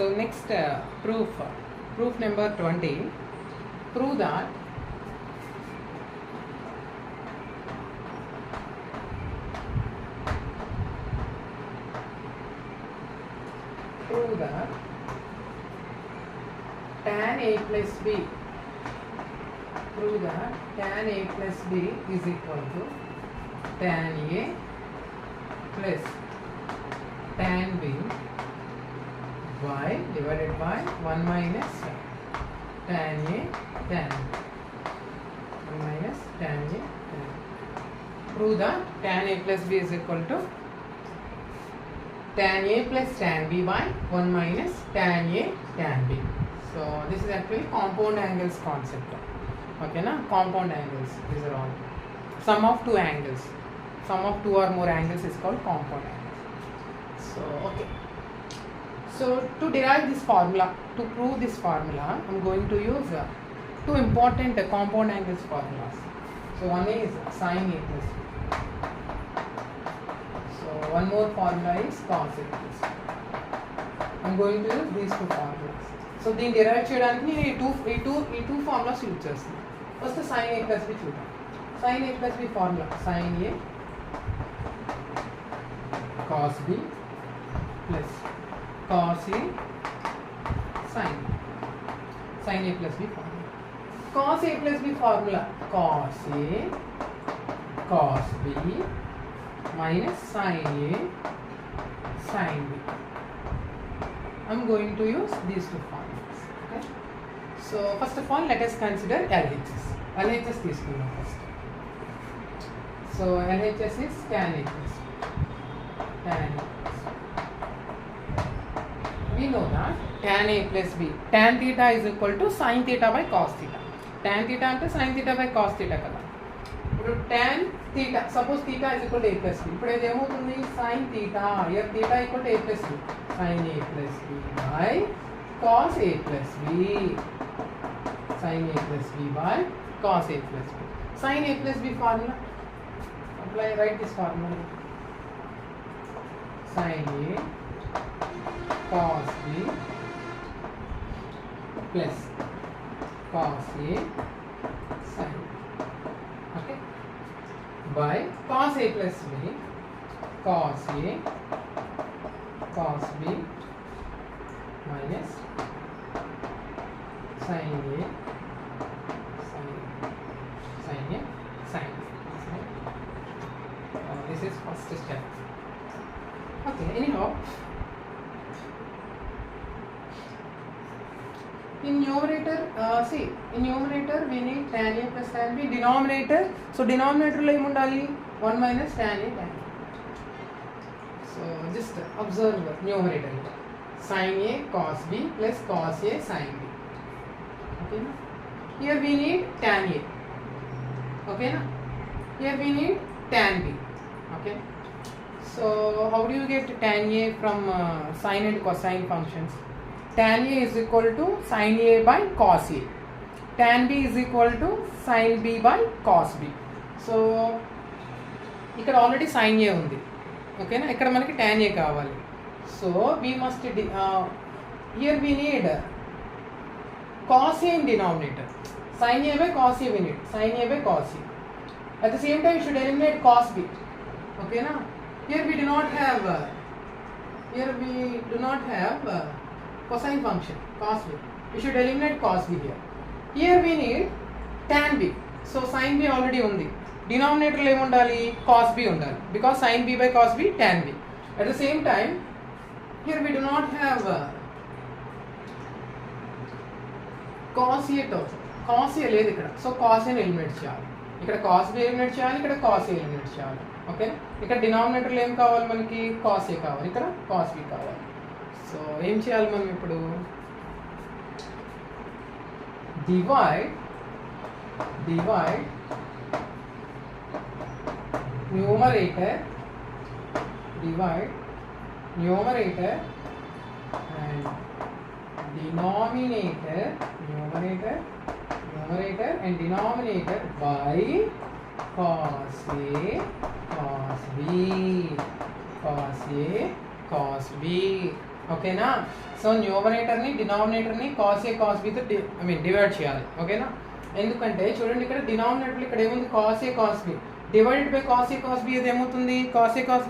So next proof number 20. Prove that tan A plus B. Prove that tan A plus B is equal to tan A plus tan B divided by 1 minus tan A tan B. 1 minus tan A tan B. Prove that tan A plus B is equal to tan A plus tan B by 1 minus tan A tan B. So this is actually compound angles concept. Okay na? Compound angles, these are all sum of two angles. Sum of two or more angles is called compound angles. So okay, so to derive this formula, to prove this formula, I am going to use two important compound angles formulas. So one is sin A plus B. So one more formula is cos A plus B. I am going to use these two formulas. So దీన్ని derive చేయడానికి నేను ఈ two formulas use చేస్తున్నాను. First sin A plus B చూద్దాం. sin A plus B formula sin A cos B plus cos A sin A plus B formula. Cos A plus B formula cos A cos B minus sin A sin B. I'm going to use these two formulas. Okay. So first of all, let us consider LHS. LHS తీసుకుందాం first. So LHS is tan A plus B. Tan A plus B. We know that tan A plus B, tan theta is equal to sin theta by cos theta. Tan theta అంటే sin theta by cos theta కదా. ఇప్పుడు tan theta, suppose theta is equal to A plus B. ఇప్పుడు ఇది ఏమవుతుంది? sin theta, here theta equal to A plus B. sin A plus B by cos A plus B. sin A plus B by cos A plus B. sin A plus B formula. Apply, write this formula. sin A cos B plus cos A sin. Okay. By cos A plus B, cos A cos B minus sin A sin A sin. This is first step. Okay, anyhow, in numerator, in numerator we need tan A plus tan B. Denominator, so denominator lo em undali 1 minus tan A tan B. So just observe numerator, sin A cos B plus cos A sin B. Okay na? Here we need tan A. Okay na? Here we need tan B. Okay. So how do you get tan A from sine and cosine functions? Tan A is equal to sin A by cos A. Tan B is equal to sin B by cos B. So ఇక్కడ already sin A ఉంది. ఓకేనా? ఇక్కడ మనకి tan A కావాలి. So we must here we need cos A in denominator. sin A by cos A we need. sin A by cos A. At the same time, you should eliminate cos B. Okay na? Here we do not have cosine function cos B. We should eliminate cos B here. Here we need tan B. So sin B already undi. Denominator lo em undali? Cos B undali. Because sin B by cos B, tan B. At the same time, here we do not have cos A also. Cos A లేదు ఇక్కడ. So cos A eliminate చేయాలి. ఇక్కడ cos B eliminate చేయాలి, ఇక్కడ cos A eliminate చేయాలి. Okay, ఇక్కడ డినామినేటర్లో ఏం కావాలి మనకి? cos A కావాలి, ఇక్కడ cos B కావాలి. సో ఏం చేయాలి మనం ఇప్పుడు? divide numerator and denominator and denominator by cos A cos B cos A cos B. ఓకేనా. సో న్యూమరేటర్ని డినామినేటర్ని కాస్ ఏ కాస్ బితో డివైడ్ చేయాలి. ఓకేనా. ఎందుకంటే చూడండి ఇక్కడ డినామినేటర్ ఇక్కడ ఏముంది, cos A cos B divided by cos A cos B. ఇది ఏమవుతుంది, cos A cos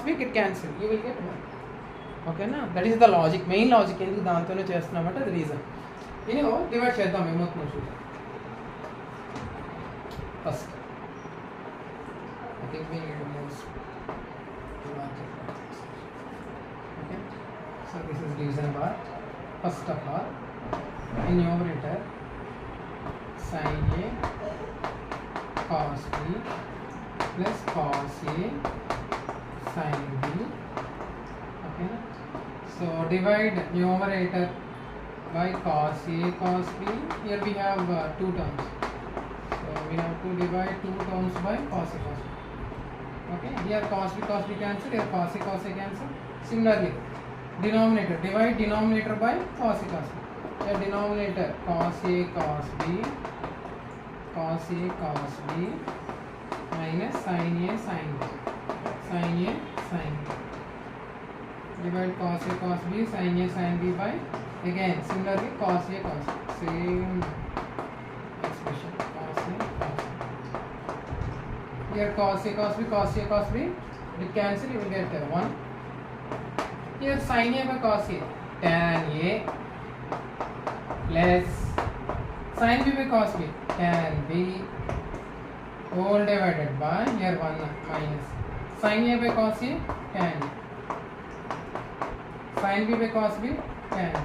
B it cancel, you will get 1. ఓకేనా. That is the logic, main logic. ఎందుకు దాంతోనే చేస్తున్నామంటే అది రీజన్. ఇది డివైడ్ చేద్దాం, ఏమవుతుందో చూద్దాం. First I think we need to move to larger process. Okay, so this is division bar. First of all, in numerator sin A cos B plus cos A sin B. Okay, so divide numerator by cos A cos B. Here we have two terms, so we have to divide two terms by cos A cos B. Okay, here cos B cancel, here cos A cancel. Similarly, denominator, divide denominator by cos A cos B. Here denominator cos A cos B minus sin A sin B, divide cos A cos B sin A sin B by, again similarly cos A cos B, same expression, cos A cos B. Here cos A cos B, it cancel, you will get 1. Here sin A by cos A, tan A plus sin B by cos B, tan B, whole divided by, here 1 minus sin A by cos A, tan A, sin B by cos B, tan A.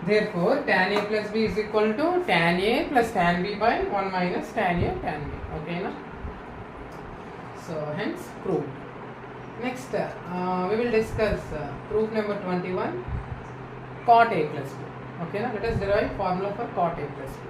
Therefore, tan A plus B is equal to tan A plus tan B by 1 minus tan A tan B. Okay, na? So, hence proved. Next, we will discuss proof number 21, cot A plus B. Okay, na? Let us derive formula for cot A plus B.